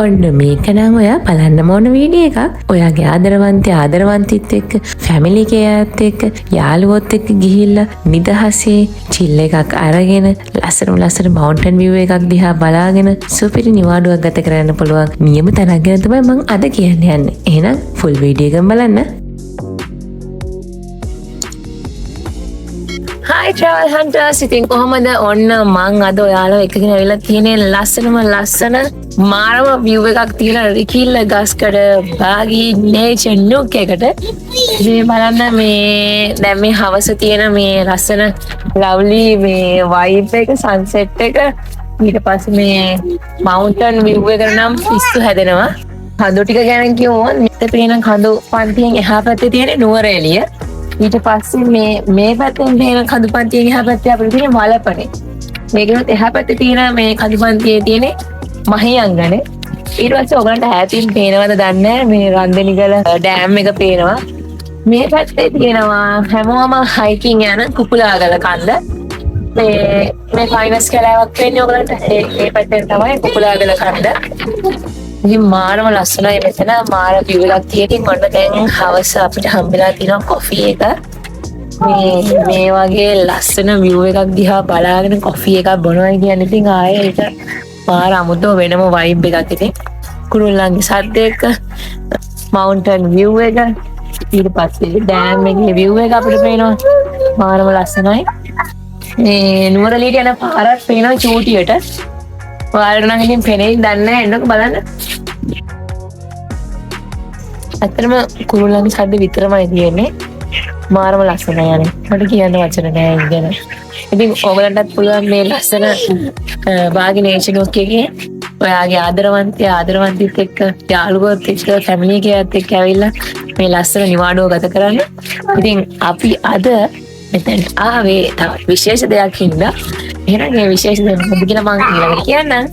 ඔන්න මේක නම් ඔයා බලන්න ඕන වීඩියෝ එකක්. ඔයාගේ ආදරවන්තිත් එක්ක, ෆැමිලි එකත් එක්ක, යාළුවොත් එක්ක ගිහිල්ලා නිදහසේ චිල් එකක් අරගෙන ලස්සන මවුන්ටන් විව් එකක් දිහා බලාගෙන සුපිරි නිවාඩුවක් ගත කරන්න පුළුවන් නියම තැනක් ගැන තමයි මම අද කියන්න යන්නේ. එහෙනම් ෆුල් වීඩියෝ එක බලන්න. Hi Travel Hunters, ඉතින් කොහොමද? ඔන්න මං අද ඔයාලා එකකින් ඇවිල්ලා තියෙන ලස්සන මාරම view එකක් තියෙන රිකිල්ල ගස්කඩ බාගී nature nook එකට. මේ බලන්න මේ දැන් මේ හවස තියෙන මේ ලස්සන lovely මේ vibe එක sunset එක ඊට පස්සේ මේ mountain view එක නම් පිස්සු හැදෙනවා. කඳු ටික ගැන කිව්වොත් මෙතන පේන කඳු පන්තියෙන් එහා පැත්තේ තියෙන නුවරඑළිය. ඊට පස්සේ මේ පැත්තෙන් තියෙන කඳු පන්තියෙන් එහා පැත්තේ අපිට තියෙන වලපනේ. මේකෙත් එහා පැත්තේ තියෙන මේ කඳු පන්තියේ තියෙන මහියංගනේ. ඊට පස්සේ ඔයගලන්ට ඈතින් පේනවද දන්නේ නැහැ මේ රන්දනිගල ඩෑම් එක පේනවා. මේ පැත්තේ තියෙනවා හැමෝම හයිකින් යන කුකුලාගල කන්ද. මේ ෆයිනස් කැලෑවක් වෙන්නේ ඔයගලන්ට ඒ පැත්තෙන් තමයි කුකුලාගල කන්ද. ඉතින් මාරම ලස්සනයි මෙතන මාර view එකක් තියෙන. ඔන්න දැන් හවස අපිට හම්බෙලා තියෙනවා කොෆි එක. මේ වගේ ලස්සන view එකක් දිහා බලාගෙන කොෆි එකක් බොනවා කියන්නේ ඉතින් ආයේ ඒක මාර අමුතු වෙනම vibe එකක්. ඉතින් කුරුල්ලන්ගේ සද්ද එක, mountain view එක, ඊට පස්සේ dam එකේ view එක අපිට පේනවා. මාරම ලස්සනයි. මේ නුවරඑළියට යන පාරක් පේනවා චූටියට. ඔයාලට නම් ඉතින් පෙනෙයි දන්නේ නැහැ. එන්නක බලන්න. ඇත්තටම කුරුල්ලන්ගේ සද්ද විතරමයි තියෙන්නේ. මාරම ලස්සනයි යන්නේ. මට කියන්න වචන නැහැ ඉගෙන. ඉතින් ඔයගලන්ටත් පුළුවන් මේ ලස්සන බාගී nature nook එකේ ඔයාගේ ආදරවන්තිත් එක්ක, යාළුවොත් එක්ක, ෆැමිලි එකත් එක්ක ඇවිල්ලා මේ ලස්සන නිවාඩුව ගත කරන්න. ඉතින් අපි අද මෙතන ආවේ තව විශේෂ දෙයක් හින්දා. එහෙනම් මේ විශේෂ දේ මොකද කියලා මම ඊළඟට කියන්නම්.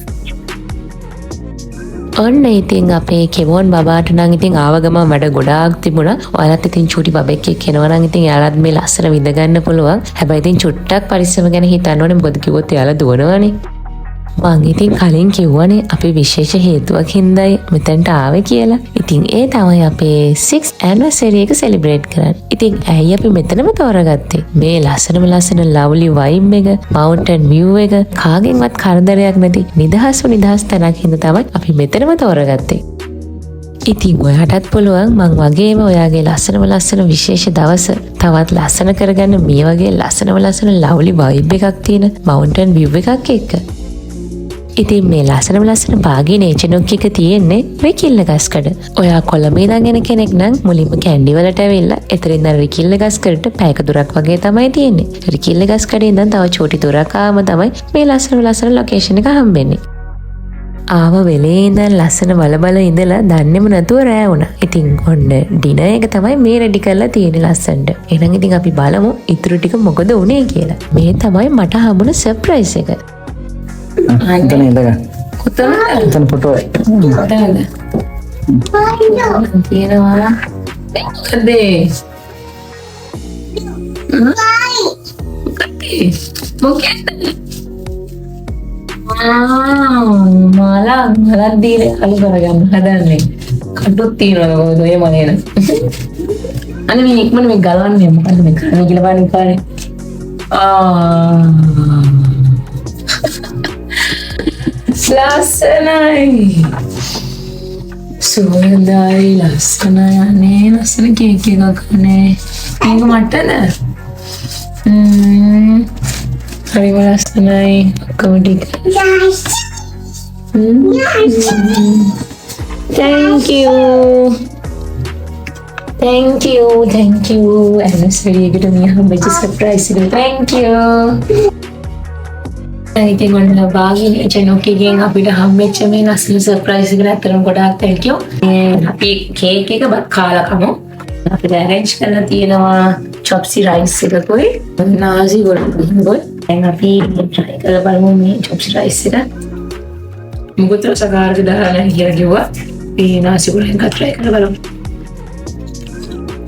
ඔන්න ඉතින් අපේ කෙමෝන් බබාට නම් ඉතින් ආව ගමන් වැඩ ගොඩාක් තිබුණා. ඔයාලත් ඉතින් චූටි බබෙක් එක්ක එනවා නම් ඉතින් එයාලත් මේ ලස්සන විඳ ගන්න පුළුවන්. හැබැයි ඉතින් චුට්ටක් පරිස්සම ගැන හිතන්න ඕනේ. මොකද කිව්වොත් එයාලා දුවනවානේ. මං ඉතින් කලින් කිව්වනේ අපි විශේෂ හේතුවක් හින්දායි මෙතනට ආවේ කියලා. ඉතින් ඒ තමයි අපේ 6th anniversary එක celebrate කරන්න. ඉතින් ඇයි අපි මෙතනම තෝරගත්තේ? මේ ලස්සන lovely vibe එක, mountain view එක, කාගෙන්වත් කරදරයක් නැති නිදහස් තැනක් හින්දා තමයි අපි මෙතනම තෝරගත්තේ. ඉතින් ඔයාටත් පුළුවන් මං වගේම ඔයාගේ ලස්සන විශේෂ දවස තවත් ලස්සන කරගන්න මේ වගේ ලස්සන lovely vibe එකක් තියෙන mountain view එකක් එක්ක. ඉතින් මේ ලස්සන බාගී nature nook එක තියෙන්නේ රිකිල්ල ගස්කඩ. ඔයා කොළඹ ඉඳන් එන කෙනෙක් නම් මුලින්ම කැන්ඩි වලට ඇවිල්ලා එතනින් අර රිකිල්ල ගස්කඩට පැයක දුරක් වගේ තමයි තියෙන්නේ. රිකිල්ල ගස්කඩේ ඉඳන් තව චූටි දුරක් ආවම තමයි මේ ලස්සන ලොකේෂන් එක හම්බෙන්නේ. ආව වෙලේ ඉඳන් ලස්සන බල ඉඳලා දන්නේම නැතුව රෑ වුණා. ඉතින් ඔන්න ඩිනර් එක තමයි මේ රෙඩි කරලා තියෙන්නේ ලස්සනට. එහෙනම් ඉතින් අපි බලමු ඉතුරු ටික මොකද උනේ කියලා. මේ තමයි මට හම්බුන සර්ප්‍රයිස් එක. Anton ඉඳලා කොතනද? එතන ෆොටෝ එක. කොතනද? තියෙනවා. කදේ. මොකක්ද? මාලා දීලා අලු කරගන්න හදන්නේ. කඩොත් තියනවා කොහොමද ඔය මලේන. අනේ මේ ඉක්මන මේ ගලවන්නේ මොකද්ද මේ කරන්නේ කියලා බලන්න පාරේ. ලස්සනයි සුවඳයි ලස්සනයි අනේ ලස්සන කේක් එකක් නේ. මේක මටද? හරිම ලස්සනයි කොටික්. Thank you anniversary එකට මේ හම්බෙච්ච surprise එක. Thank you. ඉතින් ඔන්න බාගී nature nook එකෙන් අපිට හම්බෙච්ච මේ ලස්සන සර්ප්‍රයිස් එකට අතරම ගොඩාක් thank you. අපි කේක් එක කාලා කමු. අපිට arrange කරලා තියෙනවා chopsy rice එකකුයි nasi goreng. දැන් අපි try කරලා බලමු මේ chopsy rice එක. මොකද සකාරක දාලා කියලා කිව්වා. මේ nasi goreng එක try කරලා බලමු.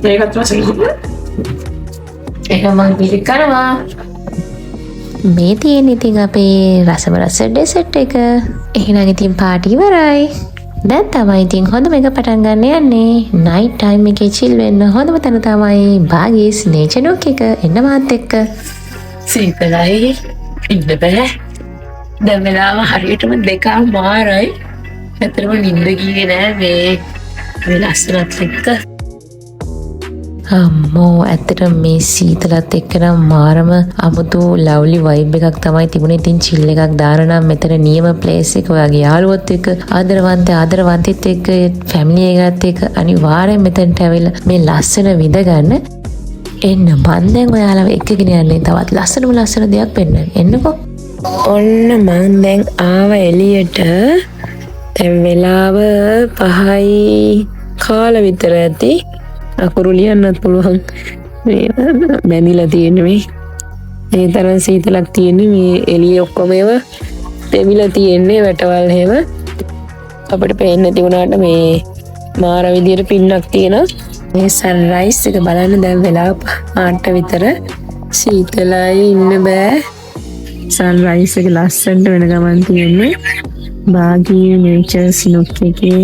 මේකත් රසයි. එහෙනම් මම පිළික් කරනවා. මේ තියෙන ඉතින් අපේ රසම රස ඩෙසර්ට් එක. එහෙනම් ඉතින් පාටි ඉවරයි. දැන් තමයි ඉතින් හොඳම එක පටන් ගන්න යන්නේ. නයිට් ටයිම් එකේ chill වෙන්න හොඳම තැන තමයි බාගීස් නේචර් නොක් එක. එන්න මාත් එක්ක. සීතලයි ඉන්න බෑ. දැන් වෙලාව හරියටම 2:00යි. ඇත්තටම නිින්ද ගියේ නෑ මේ ලස්සනත් එක්ක. අම්මෝ ඇත්තටම මේ සීතලත් එක්ක නම් මාරම අමුතු ලව්ලි වයිබ් එකක් තමයි තිබුණේ. ඉතින් chill එකක් දාලා නම් මෙතන නියම ප්ලේස් එක ඔයාගේ යාළුවොත් එක්ක ආදරවන්තෙත් එක්ක ෆැමිලි එකත් එක්ක අනිවාර්යෙන් මෙතනට ඇවිල්ලා මේ ලස්සන විඳ ගන්න. එන්න මං දැන් ඔයාලව එක්කගෙන යන්නේ තවත් ලස්සන දෙයක් පෙන්වන්න. එන්නකෝ. ඔන්න මං දැන් ආව එළියට. දැන් වෙලාව 5යි කාල විතර ඇති. අකුරු ලියන්නත් පුළුවන්. මේ බැඳිලා තියෙන්නේ මේ තරම් සීතලක් තියෙන්නේ මේ එළිය ඔක්කොම ඒවා දෙවිලා තියෙන්නේ වැටවල් හැම අපිට පේන්නේ නැති වුණාට මේ මාර විදියට පින්නක් තියෙනවා. මේ සන්රයිස් එක බලන්න දැන් වෙලාව 8 විතර සීතලයි ඉන්න බෑ. සන්රයිස් එක ලස්සනට වෙන ගමන් තියෙන්නේ. බාගී නේචර් සිනොක් එකේ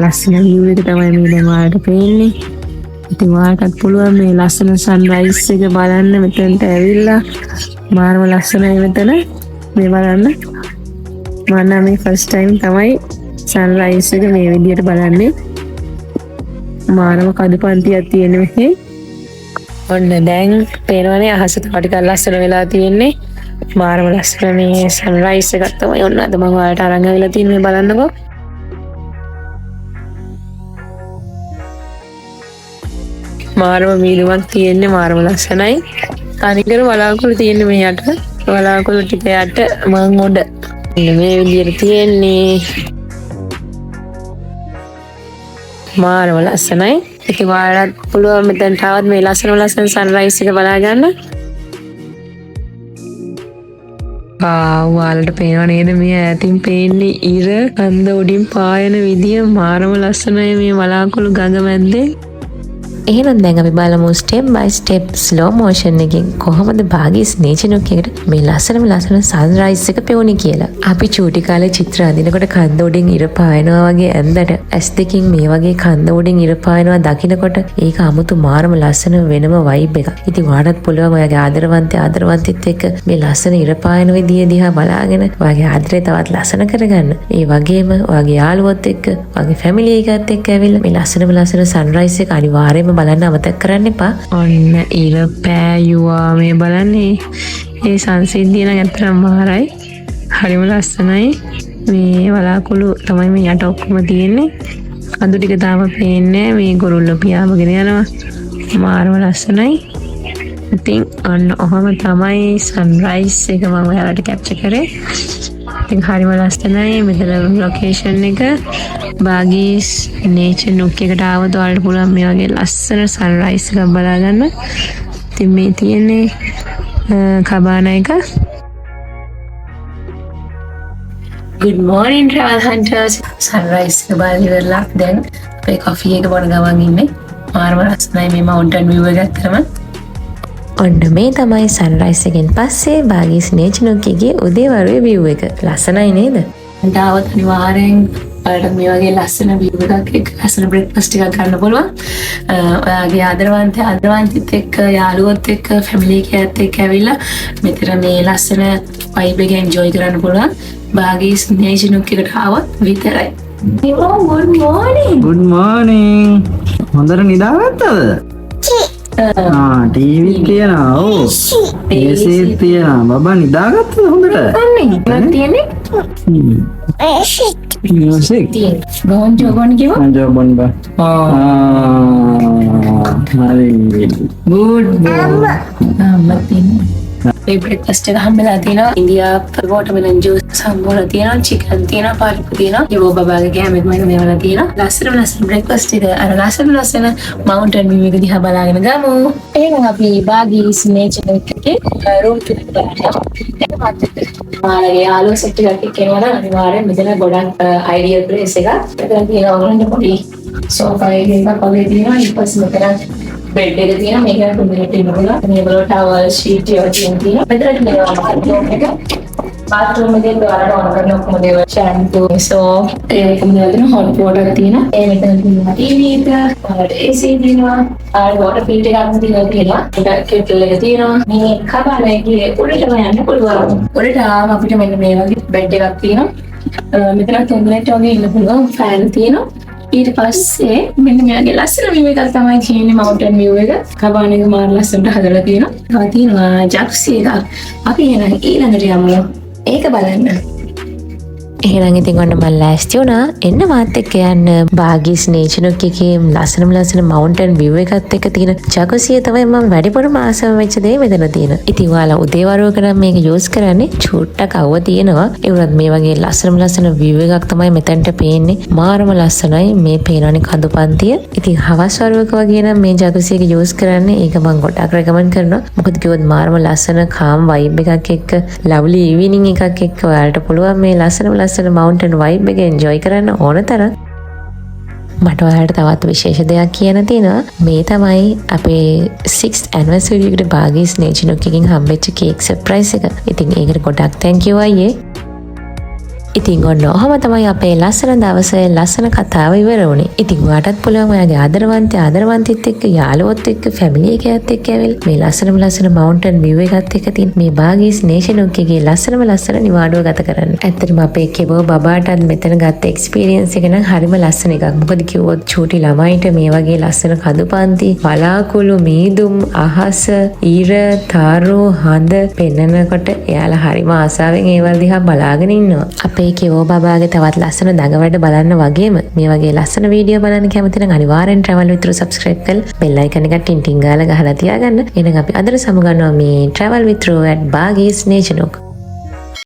ලස්සන view එක තමයි මේ දැන් ඔයාලට පේන්නේ. ඉතින් ඔයාලටත් පුළුවන් මේ ලස්සන සන්රයිස් එක බලන්න මෙතනට ඇවිල්ලා. මාරම ලස්සනයි මෙතන. මේ බලන්න. මම මේ ෆස්ට් ටයිම් තමයි සන්රයිස් එක මේ විදියට බලන්නේ. මාරම කඩපන්තියක් තියෙන මෙහි. ඔන්න දැන් පේනවනේ අහස තව ටිකක් ලස්සන වෙලා තියෙන්නේ. මාරම ලස්සන මේ සන්රයිස් එකක් තමයි ඔන්න අද මම ඔයාලට අරන් ආවිලා තියෙන්නේ. බලන්නකෝ. මාරම මීදුමක් තියෙන්නේ. මාරම ලස්සනයි. අනිකර වලාකුළු තියෙන්නේ මේ යට. වලාකුළු ටික යට මං උඩ. මේ විදියට තියෙන්නේ. මාරම ලස්සනයි. ඉතින් ඔයාලට පුළුවන් මෙතන තවත් මේ ලස්සන සන්රයිස් එක බලා ගන්න. ඔයාලට පේනව නේද මේ ඈතින් පේන්නේ ඉර කන්ද උඩින් පායන විදිය. මාරම ලස්සනයි මේ වලාකුළු ගඟ මැද්දේ. එහෙනම් දැන් අපි බලමු ස්ටෙප් බයි ස්ටෙප් ස්ලෝ මොෂන් එකකින් කොහොමද බාගීස් නේචර් නොක් එකට මේ ලස්සන සන්රයිස් එක පෙවුනේ කියලා. අපි චූටි කාලේ චිත්‍ර අඳිනකොට කන්ද උඩින් ඉර පායනවා වගේ ඇඳට ඇස් දෙකින් මේ වගේ කන්ද උඩින් ඉර පායනවා දකිනකොට ඒක 아무තු මාරම ලස්සන වෙනම වයිබ් එකක්. ඉතින් ඔයාලට පුළුවන් ඔයාගේ ආදරවන්තෙත් එක්ක මේ ලස්සන ඉර පායන විදිය දිහා බලාගෙන ඔයාගේ ආදරේ තවත් ලස්සන කරගන්න. ඒ වගේම ඔයාගේ යාළුවොත් එක්ක ඔයාගේ ෆැමිලි එකත් එක්ක ඇවිල්ලා මේ ලස්සන සන්රයිස් එක අනිවාර්යයෙන්ම බලන්න අමතක කරන්න එපා. ඔන්න ඉර පෑයුවා මේ බලන්නේ. ඒ සංසිද්ධිය නම් ඇත්තටම මාරයි. හරිම ලස්සනයි. මේ වලාකුළු තමයි මේ යට ඔක්කොම තියෙන්නේ. කඳු ටික තාම පේන්නේ මේ ගොරුල්ල පියාඹගෙන යනවා. මාරම ලස්සනයි. ඉතින් ඔන්න ඔහම තමයි සන්රයිස් එක මම ඔයාලට කැප්චර් කරේ. ඉතින් හරිම ලස්සනයි. මෙතන ලොකේෂන් එක බාගීස් නේචර් නොක් එකට ආවොත් ඔයාලට පුළුවන් මේ වගේ ලස්සන සන්රයිස් එකක් බලා ගන්න. ඉතින් මේ තියෙන්නේ කබානා එක. Good morning travel hunters. Sunrise එක බලලා ඉවරලා දැන් අපේ කොෆි එක බොන ගමන් ඉන්නේ. මාරම ලස්සනයි මේ මවුන්ටන් view එක ගත්තම. ඔන්න මේ තමයි සන්රයිස් එකෙන් පස්සේ බාගීස් නේචර් නොක් එකේ උදේවරුේ view එක. ලස්සනයි නේද? තාවත් අනිවාර්යෙන් ඔයාලට මේ වගේ ලස්සන view එකක් එක්ක ලස්සන බ්‍රේක්ෆාස්ට් එකක් ගන්න පුළුවන්. ඔයාගේ ආදරවන්තෙත් එක්ක යාළුවොත් එක්ක ෆැමිලි එකත් එක්ක ඇවිල්ලා මෙතන මේ ලස්සන වයිබ් එක එන්ජොයි කරන්න පුළුවන්. බාගීස් නේචර් නොක් එකට ආවොත් විතරයි. Good morning. Good morning. හොඳට නිදාගත්තද? ටීවී තියෙනවා. ඔව්. AC තියෙනවා. බබා නිදාගත්තද හොඳට? අනේ තියෙන්නේ. Music. Bon Jovi කිව්වා. Bon Jovi බා. හරි. Good boy. අම්මා තියෙනවා. මේ බ්‍රේක්ෆාස්ට් එක හම්බෙලා තියෙනවා. ඉන්දියා වෝටර්මෙලන් ජූස් හම්බවලා තියෙනවා. චිකන් තියෙනවා. පාරිප්පු තියෙනවා. යෝ බබාගේ කැමෙත් මම මේවලා තියෙනවා. ලස්සන බ්‍රේක්ෆාස්ට් එක අර ලස්සන මවුන්ටන් view එක දිහා බලාගෙන ගමු. එහෙනම් අපි බාගීස් නේචර් එකේ රූම් එකට බලන්න. මාළගේ යාළුවෝ සෙට් එකක් එක්කෙනා නම් අනිවාර්යෙන් මෙතන ගොඩක් අයිඩියල් ප්ලේස් එකක්. මෙතන තියෙන ඔයගොල්ලන්ට පොඩි සෝෆා එකක් වගේ තියෙනවා. ඊට පස්සේ මෙතන බෙඩ් එක තියෙනවා. මේක කුඹරට ඉන්න පුළුවන්. මේ වල ටවල් ෂීට් ඒවා තියෙනවා. මෙතන තියෙනවා මාත් එක. bathroom එකේ ඔයාලට ඕන කරන ඔක්කොම දේවල් shampoo, soap, ඒ ඔක්කොම දේවල් තියෙනවා. hot water තියෙනවා. ඒ මෙතන තියෙනවා TV එක, ඔයාලට AC තියෙනවා. water filter එකක් තියෙනවා. ඒක kettle එක තියෙනවා. මේ කබාන එකේ උඩටම යන්න පුළුවන්. උඩට ආවම අපිට මෙන්න මේ වගේ බෙඩ් එකක් තියෙනවා. මෙතන 3 දෙනෙක් වගේ ඉන්න පුළුවන්. ෆෑන් තියෙනවා. ඊට පස්සේ මෙන්න මෙයාගේ ලස්සන view එකක් තමයි තියෙන්නේ mountain view එක. කබාන එක මාර ලස්සනට හදලා තියෙනවා. තව තියෙනවා ජක්සි එකක්. අපි එහෙනම් ඊළඟට යමු. ඒක බලන්න. එහෙනම් ඉතින් ඔන්න මම ලෑස්ති වුණා එන්න මාත් එක්ක යන්න බාගීස් නේචනොක් එකේ ලස්සන මවුන්ටන් view එකත් එක්ක තියෙන ජකුසිය තමයි මම වැඩිපුරම ආසම වෙච්ච දේ මෙතන තියෙන. ඉතින් ඔයාලා උදේවරුවක නම් මේක යූස් කරන්නේ චූට්ටක් අවුව තියෙනවා. ඒ වුණත් මේ වගේ ලස්සන view එකක් තමයි මෙතනට පේන්නේ. මාරම ලස්සනයි මේ පේනවනේ කඳු පන්තිය. ඉතින් හවස් වරුවක වගේ නම් මේ ජකුසිය එක යූස් කරන්නේ ඒක මම ගොඩක් රෙකමන්ඩ් කරනවා. මොකද කිව්වොත් මාරම ලස්සන කාම් වයිබ් එකක් එක්ක ලව්ලි ඉවිනිං එකක් එක්ක ඔයාලට පුළුවන් මේ ලස්සන mountain vibe එක enjoy කරන්න ඕන තරම්. මට ඔයාලට තවත් විශේෂ දෙයක් කියන්න තියෙනවා. මේ තමයි අපේ 6th anniversary එකට බාගීස් නේචනොක් එකකින් හම්බෙච්ච කේක් සර්ප්‍රයිස් එක. ඉතින් ඒකට ගොඩක් thank you අයියේ. ඉතින් ඔන්න ඔහම තමයි අපේ ලස්සන දවසේ ලස්සන කතාව ඉවර වුණේ. ඉතින් ඔයාටත් පුළුවන් ඔයාගේ ආදරවන්තයෙක් එක්ක යාළුවොත් එක්ක ෆැමිලි එකත් එක්ක ඇවිල්ලා මේ ලස්සන mountain view එකත් එක්ක තියෙන මේ බාගීස් නේෂනොක් එකේ ලස්සන නිවාඩුව ගත කරන්න. ඇත්තටම අපේ කෙබෝ බබාටත් මෙතන ගත්ත එක්ස්පීරියන්ස් එක නම් හරිම ලස්සන එකක්. මොකද කිව්වොත් චූටි ළමයින්ට මේ වගේ ලස්සන කඳුපන්ති, බලාකුළු, මීදුම්, අහස, ඊර, තාරු, හඳ පෙන්නනකොට එයාලා හරිම ආසාවෙන් ඒවල් දිහා බලාගෙන ඉන්නවා. අපේ කෙවෝ බබාගේ තවත් ලස්සන දඟවැඩ බලන්න වගේම මේ වගේ ලස්සන වීඩියෝ බලන්න කැමති නම් අනිවාර්යෙන් travel with Ru subscribe කරලා bell icon එක ටින් ටින් ගාලා ගහලා තියාගන්න. එහෙනම් අපි අදට සමුගන්නවා මේ travel with Ru at Baagis Nation.